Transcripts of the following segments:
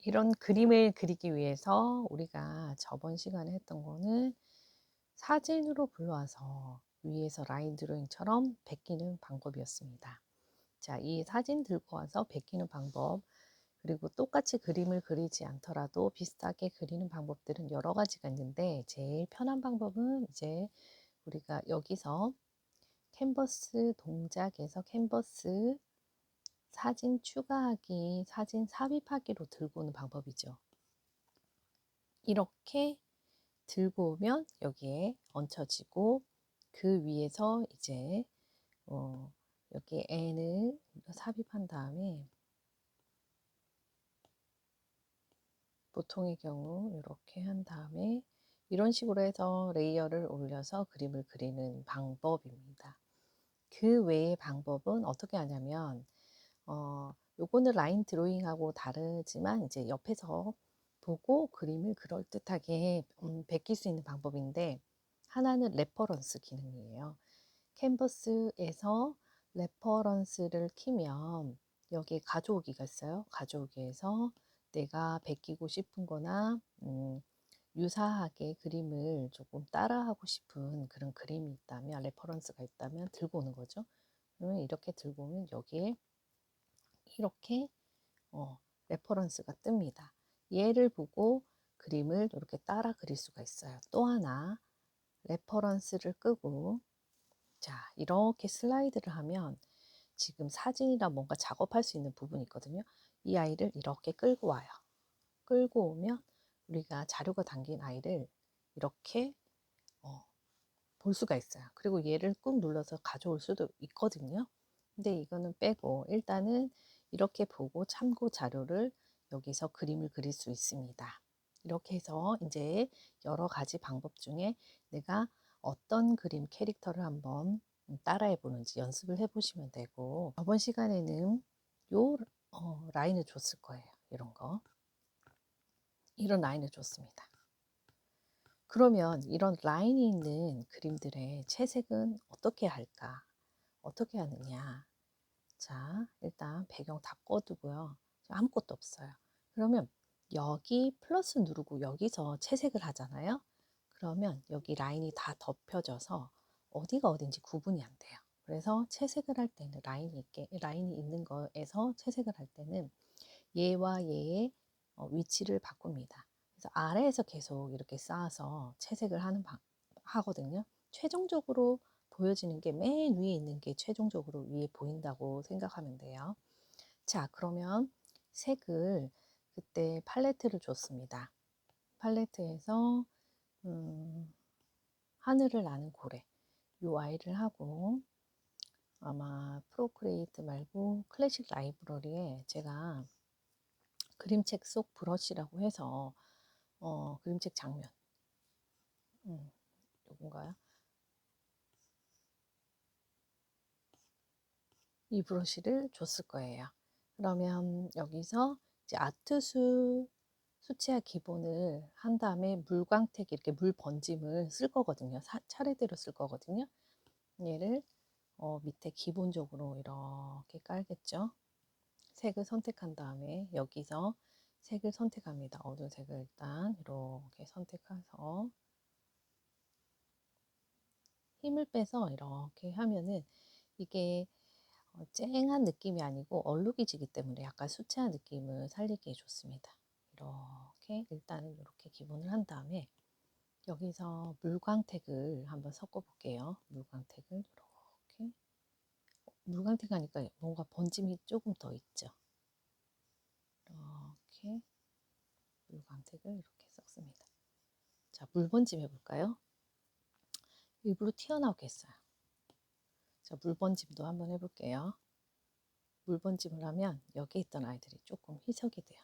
이런 그림을 그리기 위해서 우리가 저번 시간에 했던 거는 사진으로 불러와서 위에서 라인 드로잉처럼 베끼는 방법이었습니다. 자, 이 사진 들고 와서 베끼는 방법, 그리고 똑같이 그림을 그리지 않더라도 비슷하게 그리는 방법들은 여러 가지가 있는데, 제일 편한 방법은 이제 우리가 여기서 캔버스 동작에서 캔버스 사진 추가하기, 사진 삽입하기로 들고 오는 방법이죠. 이렇게 들고 오면 여기에 얹혀지고, 그 위에서 이제 여기 N을 삽입한 다음에, 보통의 경우 이렇게 한 다음에 이런 식으로 해서 레이어를 올려서 그림을 그리는 방법입니다. 그 외의 방법은 어떻게 하냐면, 요거는 라인 드로잉하고 다르지만 이제 옆에서 보고 그림을 그럴듯하게 베낄 수 있는 방법인데, 하나는 레퍼런스 기능이에요. 캔버스에서 레퍼런스를 키면 여기에 가져오기가 있어요. 가져오기에서 내가 베끼고 싶은 거나 유사하게 그림을 조금 따라하고 싶은 그런 그림이 있다면, 레퍼런스가 있다면 들고 오는 거죠. 그러면 이렇게 들고 오면 여기에 이렇게 레퍼런스가 뜹니다. 얘를 보고 그림을 이렇게 따라 그릴 수가 있어요. 또 하나, 레퍼런스를 끄고, 자, 이렇게 슬라이드를 하면 지금 사진이랑 뭔가 작업할 수 있는 부분이 있거든요. 이 아이를 이렇게 끌고 와요. 끌고 오면 우리가 자료가 담긴 아이를 이렇게 볼 수가 있어요. 그리고 얘를 꾹 눌러서 가져올 수도 있거든요. 근데 이거는 빼고 일단은 이렇게 보고 참고 자료를 여기서 그림을 그릴 수 있습니다. 이렇게 해서 이제 여러 가지 방법 중에 내가 어떤 그림 캐릭터를 한번 따라해 보는지 연습을 해 보시면 되고, 저번 시간에는 요 라인을 줬을 거예요. 이런 거, 이런 라인을 줬습니다. 그러면 이런 라인이 있는 그림들의 채색은 어떻게 할까? 어떻게 하느냐? 자, 일단 배경 다 꺼두고요. 아무것도 없어요. 그러면 여기 플러스 누르고 여기서 채색을 하잖아요. 그러면 여기 라인이 다 덮여져서 어디가 어딘지 구분이 안 돼요. 그래서 채색을 할 때는 라인이 있는 거에서 채색을 할 때는 얘와 얘의 위치를 바꿉니다. 그래서 아래에서 계속 이렇게 쌓아서 채색을 하거든요. 최종적으로 보여지는 게 맨 위에 있는 게 최종적으로 위에 보인다고 생각하면 돼요. 자, 그러면 색을 그때 팔레트를 줬습니다. 팔레트에서 하늘을 나는 고래, 요 아이를 하고, 아마 프로크리에이트 말고 클래식 라이브러리에 제가 그림책 속 브러쉬라고 해서 그림책 장면, 요건가요? 이 브러쉬를 줬을 거예요. 그러면 여기서 이제 수채화 기본을 한 다음에 물광택, 이렇게 물 번짐을 쓸 거거든요. 차례대로 쓸 거거든요. 얘를 밑에 기본적으로 이렇게 깔겠죠. 색을 선택한 다음에 여기서 색을 선택합니다. 어두운 색을 일단 이렇게 선택해서 힘을 빼서 이렇게 하면은 이게 쨍한 느낌이 아니고 얼룩이지기 때문에 약간 수채화 느낌을 살리게 해줬습니다. 이렇게 일단은 이렇게 기본을 한 다음에 여기서 물광택을 한번 섞어 볼게요. 물광택을 이렇게, 물광택 하니까 뭔가 번짐이 조금 더 있죠. 이렇게 물광택을 이렇게 섞습니다. 자, 물 번짐 해볼까요? 일부러 튀어나오게 했어요. 자, 물 번짐도 한번 해볼게요. 물 번짐을 하면 여기 있던 아이들이 조금 희석이 돼요.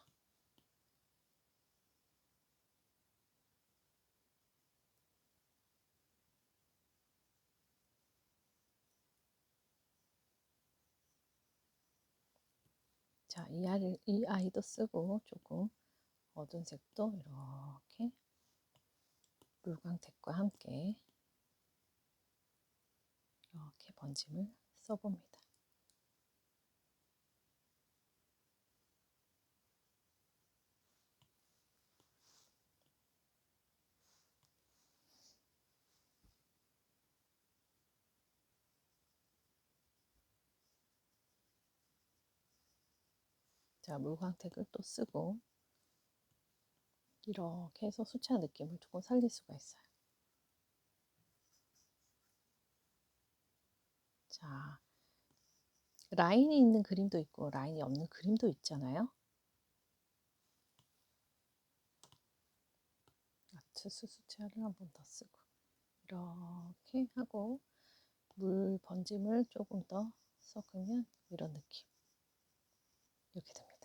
자, 이 아이도 쓰고 조금 어두운 색도 이렇게 물광택과 함께 이렇게 번짐을 써봅니다. 자, 물광택을 또 쓰고 이렇게 해서 수채화 느낌을 조금 살릴 수가 있어요. 자, 라인이 있는 그림도 있고 라인이 없는 그림도 있잖아요. 아트스 수채화를 한 번 더 쓰고 이렇게 하고 물 번짐을 조금 더 섞으면 이런 느낌 이렇게 됩니다.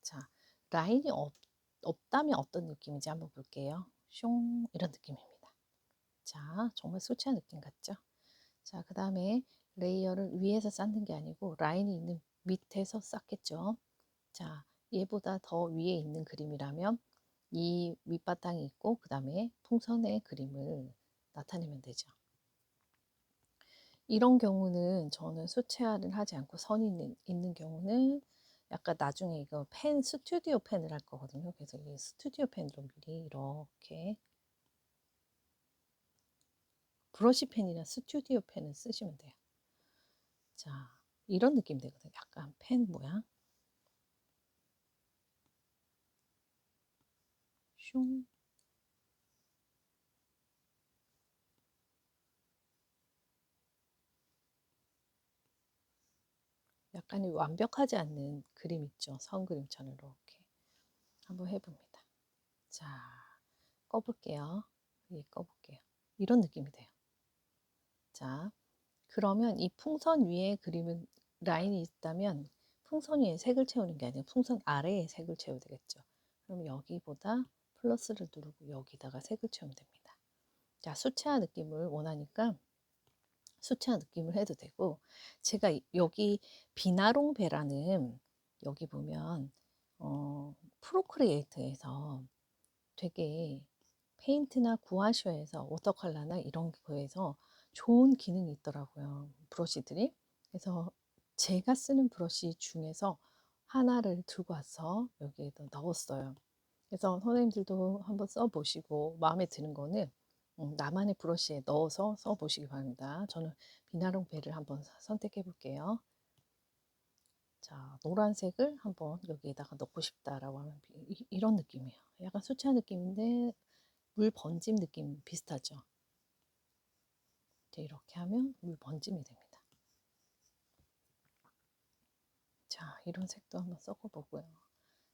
자, 라인이 없다면 어떤 느낌인지 한번 볼게요. 슝 이런 느낌입니다. 자, 정말 수채화 느낌 같죠? 자, 그 다음에 레이어를 위에서 쌓는 게 아니고 라인이 있는 밑에서 쌓겠죠. 자, 얘보다 더 위에 있는 그림이라면 이 밑바탕이 있고 그 다음에 풍선의 그림을 나타내면 되죠. 이런 경우는 저는 수채화를 하지 않고 선이 있는 경우는 약간 나중에 이거 펜, 스튜디오 펜을 할 거거든요. 그래서 이 스튜디오 펜으로 미리 이렇게 브러쉬 펜이나 스튜디오 펜을 쓰시면 돼요. 자, 이런 느낌 되거든요. 약간 펜 모양. 슝. 약간 완벽하지 않는 그림 있죠. 선 그림처럼 이렇게 한번 해봅니다. 자, 꺼볼게요. 위에 꺼볼게요. 이런 느낌이 돼요. 자, 그러면 이 풍선 위에 그림은 라인이 있다면 풍선 위에 색을 채우는 게 아니라 풍선 아래에 색을 채워야 되겠죠. 그럼 여기보다 플러스를 누르고 여기다가 색을 채우면 됩니다. 자, 수채화 느낌을 원하니까 수채화 느낌을 해도 되고, 제가 여기 비나롱베라는 여기 보면 프로크리에이터에서 되게 페인트나 구아쇼에서 워터컬러나 이런 거에서 좋은 기능이 있더라고요. 브러쉬들이. 그래서 제가 쓰는 브러쉬 중에서 하나를 들고 와서 여기에다 넣었어요. 그래서 선생님들도 한번 써보시고 마음에 드는 거는 나만의 브러쉬에 넣어서 써보시기 바랍니다. 저는 비나롱베를 한번 선택해 볼게요. 자, 노란색을 한번 여기에다가 넣고 싶다라고 하면 이런 느낌이에요. 약간 수채화 느낌인데 물 번짐 느낌 비슷하죠. 이렇게 하면 물 번짐이 됩니다. 자, 이런 색도 한번 섞어보고요.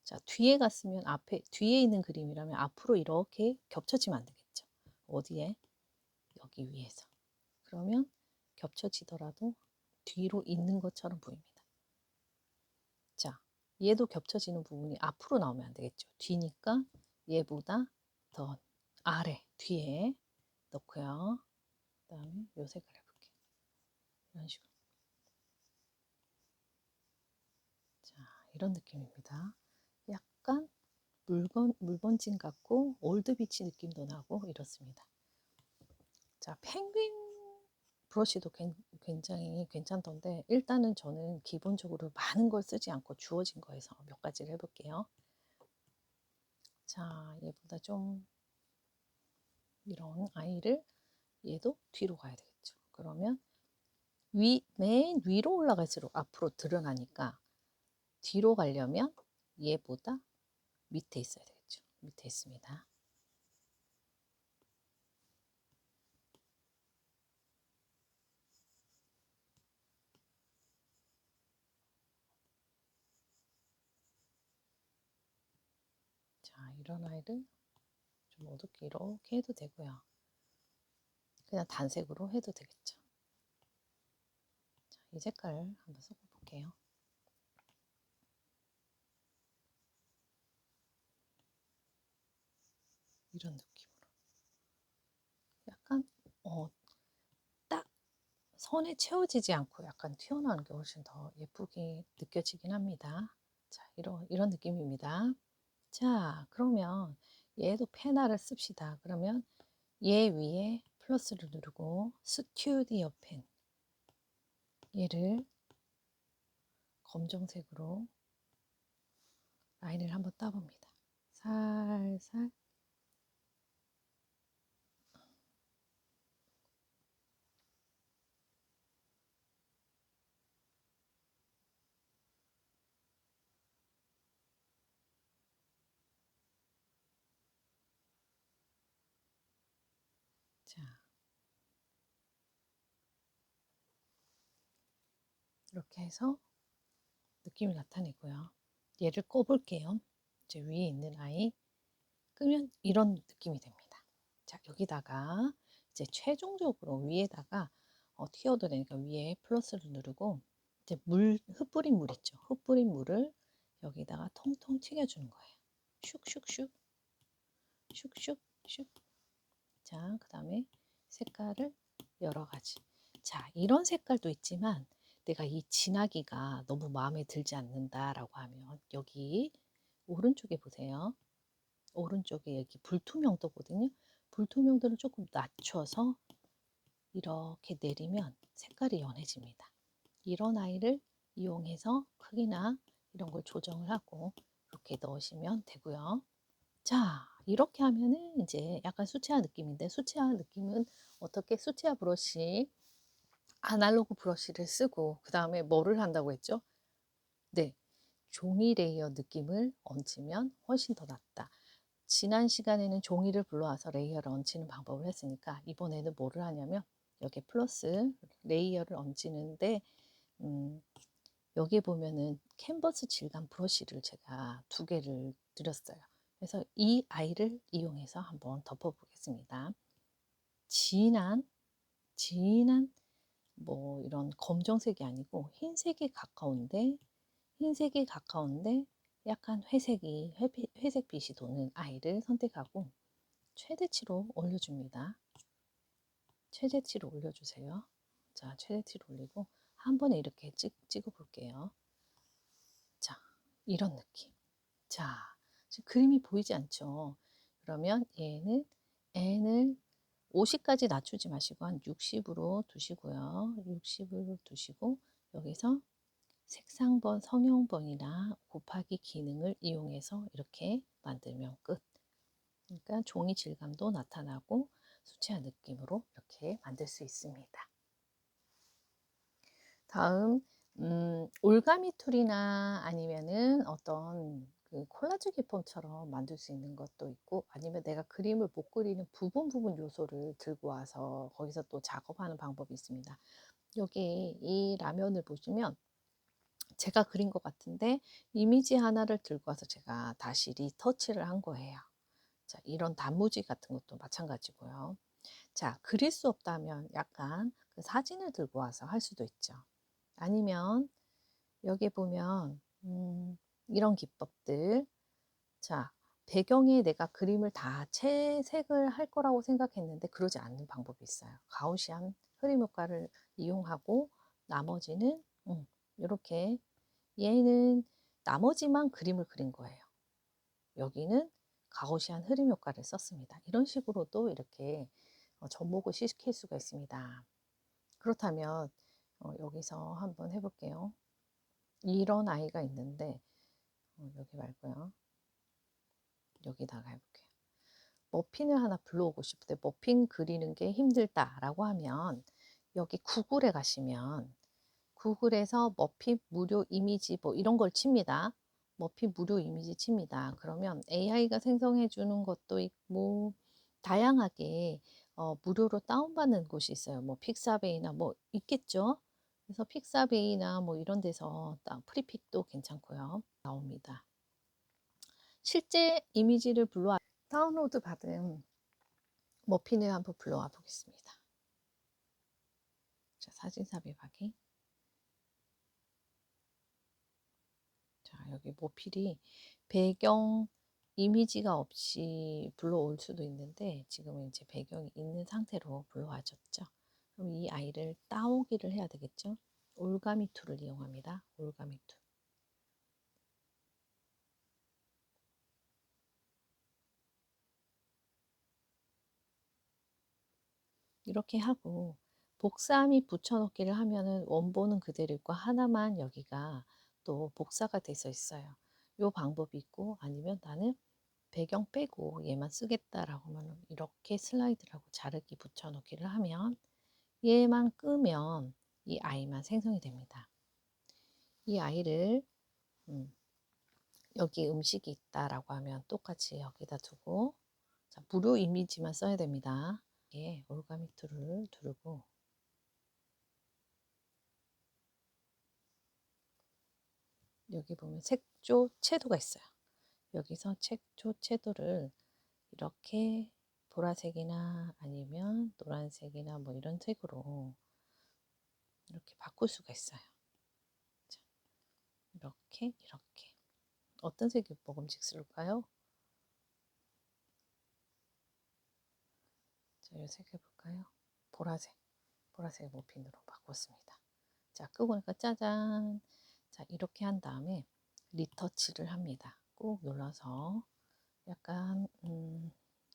자, 뒤에 갔으면 뒤에 있는 그림이라면 앞으로 이렇게 겹쳐지면 안 되겠죠. 어디에? 여기 위에서. 그러면 겹쳐지더라도 뒤로 있는 것처럼 보입니다. 자, 얘도 겹쳐지는 부분이 앞으로 나오면 안 되겠죠. 뒤니까 얘보다 더 아래, 뒤에 넣고요. 그 다음에 요 색을 해볼게요. 이런 식으로. 자, 이런 느낌입니다. 약간 물번진 같고 올드비치 느낌도 나고 이렇습니다. 자, 펭귄 브러쉬도 굉장히 괜찮던데 일단은 저는 기본적으로 많은 걸 쓰지 않고 주어진 거에서 몇 가지를 해볼게요. 자, 얘보다 좀 이런 아이를 얘도 뒤로 가야 되겠죠. 그러면 맨 위로 올라갈수록 앞으로 드러나니까 뒤로 가려면 얘보다 밑에 있어야 되겠죠. 밑에 있습니다. 자, 이런 아이를 좀 어둡게 이렇게 해도 되고요. 그냥 단색으로 해도 되겠죠. 자, 이 색깔 한번 섞어볼게요. 이런 느낌으로. 약간 딱 선에 채워지지 않고 약간 튀어나오는 게 훨씬 더 예쁘게 느껴지긴 합니다. 자, 이런 느낌입니다. 자, 그러면 얘도 페나를 씁시다. 그러면 얘 위에 플러스를 누르고 스튜디오 펜 얘를 검정색으로 라인을 한번 따봅니다. 살살 자, 이렇게 해서 느낌을 나타내고요. 얘를 꺼볼게요. 이제 위에 있는 아이 끄면 이런 느낌이 됩니다. 자, 여기다가 이제 최종적으로 위에다가 튀어도 되니까 위에 플러스를 누르고 이제 흩뿌린 물 있죠. 흩뿌린 물을 여기다가 통통 튀겨주는 거예요. 슉슉슉, 슉슉슉. 자, 그 다음에 색깔을 여러 가지. 자, 이런 색깔도 있지만 내가 이 진하기가 너무 마음에 들지 않는다라고 하면 여기 오른쪽에 보세요. 오른쪽에 여기 불투명도거든요. 불투명도를 조금 낮춰서 이렇게 내리면 색깔이 연해집니다. 이런 아이를 이용해서 크기나 이런 걸 조정을 하고 이렇게 넣으시면 되고요. 자, 이렇게 하면은 이제 약간 수채화 느낌인데, 수채화 느낌은 어떻게 수채화 브러쉬, 아날로그 브러쉬를 쓰고 그 다음에 뭐를 한다고 했죠? 네, 종이 레이어 느낌을 얹으면 훨씬 더 낫다. 지난 시간에는 종이를 불러와서 레이어를 얹히는 방법을 했으니까 이번에는 뭐를 하냐면 여기 플러스 레이어를 얹히는데 여기 보면은 캔버스 질감 브러쉬를 제가 2개를 드렸어요. 그래서 이 아이를 이용해서 한번 덮어 보겠습니다. 진한 뭐 이런 검정색이 아니고 흰색이 가까운데 약간 회색빛이 도는 아이를 선택하고 최대치로 올려줍니다. 최대치로 올려주세요. 자, 최대치로 올리고 한 번에 이렇게 찍어 볼게요. 자, 이런 느낌. 자, 지금 그림이 보이지 않죠? 그러면 얘는 n을 50까지 낮추지 마시고 한 60으로 두시고요. 60으로 두시고 여기서 색상번, 성형번이나 곱하기 기능을 이용해서 이렇게 만들면 끝. 그러니까 종이 질감도 나타나고 수채화 느낌으로 이렇게 만들 수 있습니다. 다음 올가미 툴이나 아니면은 어떤 그 콜라주 기법처럼 만들 수 있는 것도 있고 아니면 내가 그림을 못 그리는 부분 요소를 들고 와서 거기서 또 작업하는 방법이 있습니다. 여기 이 라면을 보시면 제가 그린 것 같은데 이미지 하나를 들고 와서 제가 다시 리터치를 한 거예요. 자, 이런 단무지 같은 것도 마찬가지고요. 자, 그릴 수 없다면 약간 그 사진을 들고 와서 할 수도 있죠. 아니면 여기 보면 이런 기법들. 자, 배경에 내가 그림을 다 채색을 할 거라고 생각했는데 그러지 않는 방법이 있어요. 가우시안 흐림 효과를 이용하고 나머지는 이렇게 얘는 나머지만 그림을 그린 거예요. 여기는 가우시안 흐림 효과를 썼습니다. 이런 식으로도 이렇게 접목을 시킬 수가 있습니다. 그렇다면 여기서 한번 해볼게요. 이런 아이가 있는데 여기 말고요. 여기다가 해볼게요. 머핀을 하나 불러오고 싶을 때 머핀 그리는 게 힘들다라고 하면 여기 구글에 가시면 구글에서 머핀 무료 이미지 뭐 이런 걸 칩니다. 머핀 무료 이미지 칩니다. 그러면 AI가 생성해 주는 것도 있고 다양하게 무료로 다운받는 곳이 있어요. 뭐 픽사베이나 뭐 있겠죠. 그래서 픽사베이나 뭐 이런 데서 프리픽도 괜찮고요. 나옵니다. 실제 이미지를 다운로드 받은 머핀을 한번 불러와 보겠습니다. 자, 사진 삽입하기. 자, 여기 모필이 배경 이미지가 없이 불러올 수도 있는데 지금은 이제 배경이 있는 상태로 불러와줬죠. 그럼 이 아이를 따오기를 해야 되겠죠. 올가미 툴을 이용합니다. 올가미 툴. 이렇게 하고 복사 및 붙여넣기를 하면은 원본은 그대로 있고 하나만 여기가 또 복사가 돼서 있어요. 요 방법이 있고 아니면 나는 배경 빼고 얘만 쓰겠다라고 하면 이렇게 슬라이드라고 자르기 붙여넣기를 하면 얘만 끄면 이 아이만 생성이 됩니다. 이 아이를 여기 음식이 있다라고 하면 똑같이 여기다 두고 자, 무료 이미지만 써야 됩니다. 예, 올가미 툴을 두르고 여기 보면 색조 채도가 있어요. 여기서 색조 채도를 이렇게 보라색이나 아니면 노란색이나 뭐 이런 색으로 이렇게 바꿀 수가 있어요. 자, 이렇게. 어떤 색이 먹음직스러울까요? 자, 이 색 해볼까요? 보라색 모핀으로 바꿨습니다. 자, 끄고 나니까 짜잔. 자, 이렇게 한 다음에 리터치를 합니다. 꾹 눌러서 약간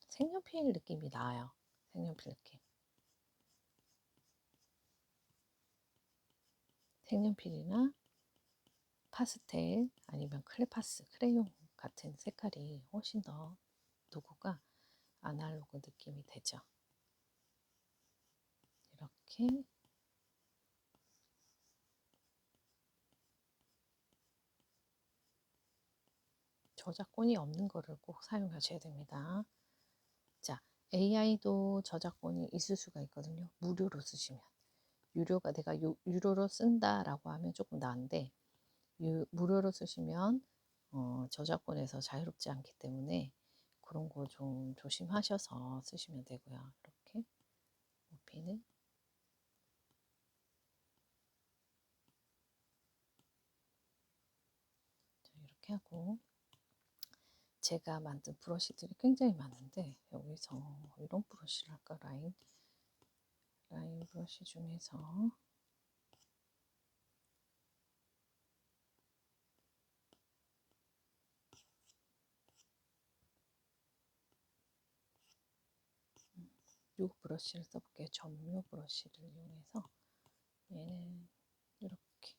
색연필 느낌이 나요. 색연필 느낌. 색연필이나 파스텔 아니면 클레파스, 크레용 같은 색깔이 훨씬 더 도구가 아날로그 느낌이 되죠. 이렇게 저작권이 없는 거를 꼭 사용하셔야 됩니다. 자, AI도 저작권이 있을 수가 있거든요. 무료로 쓰시면. 유료가 내가 유료로 쓴다라고 하면 조금 나은데 무료로 쓰시면 저작권에서 자유롭지 않기 때문에 그런 거 좀 조심하셔서 쓰시면 되고요. 이렇게 모핀을 이렇게 하고 제가 만든 브러쉬들이 굉장히 많은데 여기서 이런 브러쉬를 할까? 라인 브러쉬 중에서 이 브러쉬를 써볼게요. 점요 브러쉬를 이용해서 얘는 이렇게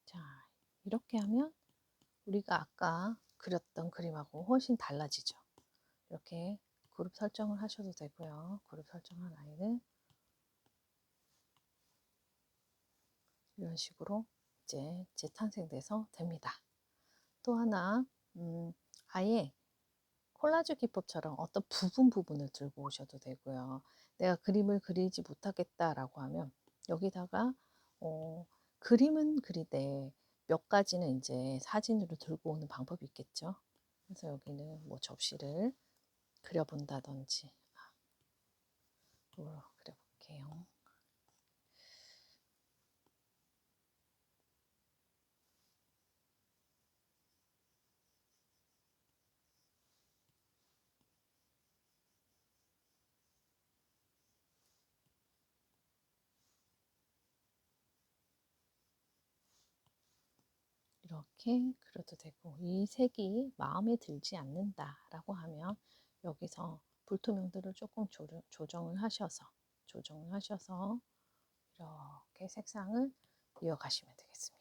자 이렇게 하면 우리가 아까 그렸던 그림하고 훨씬 달라지죠. 이렇게 그룹 설정을 하셔도 되고요. 그룹 설정한 아이를 이런 식으로 이제 재탄생돼서 됩니다. 또 하나 아예 콜라주 기법처럼 어떤 부분을 들고 오셔도 되고요. 내가 그림을 그리지 못하겠다라고 하면 여기다가 그림은 그리되 몇 가지는 이제 사진으로 들고 오는 방법이 있겠죠. 그래서 여기는 뭐 접시를 그려본다든지 이걸로 그려볼게요. 이렇게 그려도 되고 이 색이 마음에 들지 않는다라고 하면 여기서 불투명도를 조금 조정을 하셔서 이렇게 색상을 이어가시면 되겠습니다.